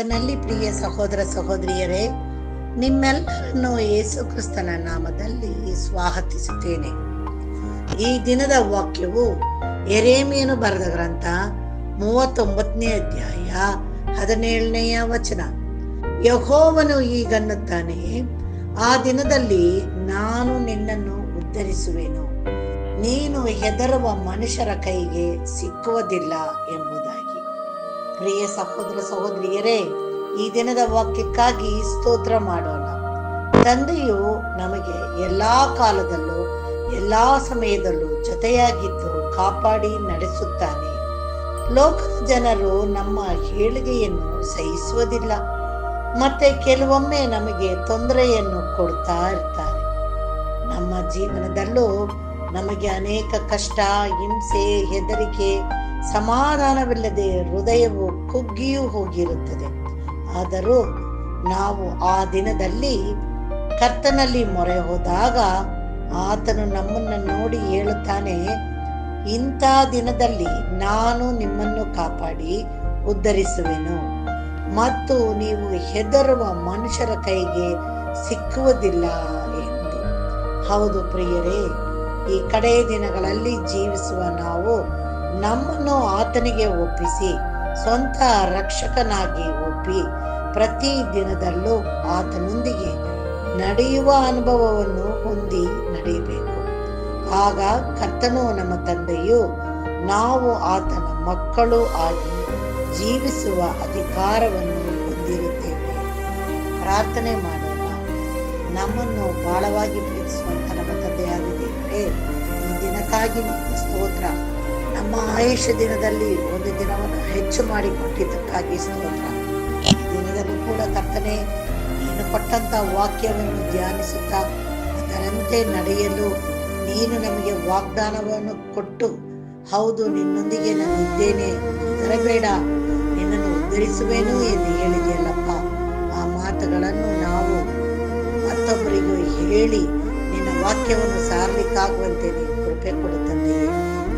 ಕರ್ತನಲ್ಲಿ ಪ್ರಿಯ ಸಹೋದರ ಸಹೋದರಿಯರೇ, ನಿಮ್ಮೆಲ್ಲರನ್ನು ಯೇಸು ಕ್ರಿಸ್ತನ ನಾಮದಲ್ಲಿ ಸ್ವಾಗತಿಸುತ್ತೇನೆ. ಈ ದಿನದ ವಾಕ್ಯವು ಯೆರೆಮೀಯನು ಬರೆದ ಗ್ರಂಥ 39ನೇ ಅಧ್ಯಾಯ 17ನೆಯ ವಚನ. ಯೆಹೋವನು ಹೀಗನ್ನುತ್ತಾನೆ, ಆ ದಿನದಲ್ಲಿ ನಾನು ನಿನ್ನನ್ನು ಉದ್ಧರಿಸುವೆನು, ನೀನು ಹೆದರುವ ಮನುಷ್ಯರ ಕೈಗೆ ಸಿಕ್ಕುವುದಿಲ್ಲ ಎಂಬುದಾಗಿ. ಪ್ರಿಯ ಸಹೋದರ ಸಹೋದರಿಯರೇ, ಈ ದಿನದ ವಾಕ್ಯಕ್ಕಾಗಿ ಸ್ತೋತ್ರ ಮಾಡೋಣ. ತಂದೆಯು ನಮಗೆ ಎಲ್ಲಾ ಕಾಲದಲ್ಲೂ ಎಲ್ಲಾ ಸಮಯದಲ್ಲೂ ಜೊತೆಯಾಗಿದ್ದು ಕಾಪಾಡಿ ನಡೆಸುತ್ತಾನೆ. ಲೋಕದ ಜನರು ನಮ್ಮ ಏಳಿಗೆಯನ್ನು ಸಹಿಸುವುದಿಲ್ಲ, ಮತ್ತೆ ಕೆಲವೊಮ್ಮೆ ನಮಗೆ ತೊಂದರೆಯನ್ನು ಕೊಡ್ತಾ ಇರ್ತಾರೆ. ನಮ್ಮ ಜೀವನದಲ್ಲೂ ನಮಗೆ ಅನೇಕ ಕಷ್ಟ, ಹಿಂಸೆ, ಹೆದರಿಕೆ, ಸಮಾಧಾನವಿಲ್ಲದೆ ಹೃದಯವು ಕುಗ್ಗಿಯೂ ಹೋಗಿರುತ್ತದೆ. ಆದರೂ ನಾವು ಆ ದಿನದಲ್ಲಿ ಕರ್ತನಲ್ಲಿ ಮೊರೆ ಹೋದಾಗ ಆತನು ನಮ್ಮನ್ನು ನೋಡಿ ಹೇಳುತ್ತಾನೆ, ಇಂಥ ದಿನದಲ್ಲಿ ನಾನು ನಿಮ್ಮನ್ನು ಕಾಪಾಡಿ ಉದ್ಧರಿಸುವೆನು ಮತ್ತು ನೀವು ಹೆದರುವ ಮನುಷ್ಯರ ಕೈಗೆ ಸಿಕ್ಕುವುದಿಲ್ಲ ಎಂದು. ಹೌದು ಪ್ರಿಯರೇ, ಈ ಕಡೆ ದಿನಗಳಲ್ಲಿ ಜೀವಿಸುವ ನಾವು ನಮ್ಮನ್ನು ಆತನಿಗೆ ಒಪ್ಪಿಸಿ ಸ್ವಂತ ರಕ್ಷಕನಾಗಿ ಒಪ್ಪಿ ಪ್ರತಿ ದಿನದಲ್ಲೂ ಆತನೊಂದಿಗೆ ನಡೆಯುವ ಅನುಭವವನ್ನು ಹೊಂದಿ ನಡೆಯಬೇಕು. ಆಗ ಕರ್ತನು ನಮ್ಮ ತಂದೆಯು ನಾವು ಆತನ ಮಕ್ಕಳು ಆಗಿ ಜೀವಿಸುವ ಅಧಿಕಾರವನ್ನು ಹೊಂದಿರುತ್ತೇವೆ. ಪ್ರಾರ್ಥನೆ ಮಾಡೋಣ. ನಮ್ಮನ್ನು ಬಹಳವಾಗಿ ಪ್ರೀತಿಸುವಂತ ನಮ್ಮ ತಂದೆಯಾದ ದೇವರೇ, ಈ ದಿನಕ್ಕಾಗಿ ನಿಮಗೆ ಸ್ತೋತ್ರ. ನಮ್ಮ ಆಯುಷ್ಯ ದಿನದಲ್ಲಿ ಒಂದು ದಿನವನ್ನು ಹೆಚ್ಚು ಮಾಡಿ ಕೊಟ್ಟಿದ್ದಕ್ಕಾಗಿ ಸ್ತೋತ್ರ. ಈ ದಿನದಲ್ಲೂ ಕೂಡ ಕರ್ತನೆ, ನೀನು ಕೊಟ್ಟಂತ ವಾಕ್ಯವನ್ನು ಧ್ಯಾನಿಸುತ್ತಾ ಅದರಂತೆ ನಡೆಯಲು ನೀನು ನಮಗೆ ವಾಗ್ದಾನವನ್ನು ಕೊಟ್ಟು, ಹೌದು ನಿನ್ನೊಂದಿಗೆ ನಾನು ಇದ್ದೇನೆ, ಹೆದರಬೇಡ, ನಿನ್ನನ್ನು ಉದ್ಧರಿಸುವೆನು ಎಂದು ಹೇಳಿದೆಯಲ್ಲಪ್ಪ. ಆ ಮಾತುಗಳನ್ನು ನಾವು ಮತ್ತೊಬ್ಬರಿಗೂ ಹೇಳಿ ನಿನ್ನ ವಾಕ್ಯವನ್ನು ಸಾರಲಿಕ್ಕಾಗುವಂತೆ ನೀನು ಕೃಪೆ ಕೊಡುತ್ತಂತೆಯೇ.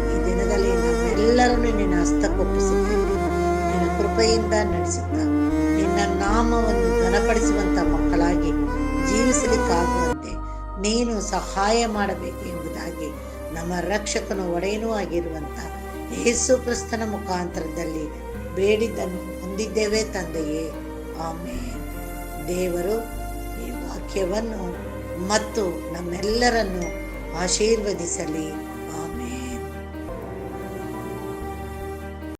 ಈ ದಿನದಲ್ಲಿ ನಮ್ಮೆಲ್ಲರನ್ನು ನಿನ್ನ ಹಸ್ತಕ್ಕೊಪ್ಪಿಸುತ್ತೇವೆ. ನಿನ್ನ ಕೃಪೆಯಿಂದ ನಡೆಸುತ್ತಾ ನಿನ್ನ ನಾಮವನ್ನು ಘನಪಡಿಸುವಂತ ಮಕ್ಕಳಾಗಿ ಜೀವಿಸಲಿಕ್ಕಾಗುವಂತೆ ನೀನು ಸಹಾಯ ಮಾಡಬೇಕು ಎಂಬುದಾಗಿ ನಮ್ಮ ರಕ್ಷಕನು ಒಡೆಯನೂ ಆಗಿರುವಂತ ಯೇಸು ಕ್ರಿಸ್ತನ ಮುಖಾಂತರದಲ್ಲಿ ಬೇಡಿದ್ದನ್ನು ಹೊಂದಿದ್ದೇವೆ ತಂದೆಯೇ, ಆಮೇನ್. ದೇವರು ಈ ವಾಕ್ಯವನ್ನು ಮತ್ತು ನಮ್ಮೆಲ್ಲರನ್ನು ಆಶೀರ್ವದಿಸಲಿ.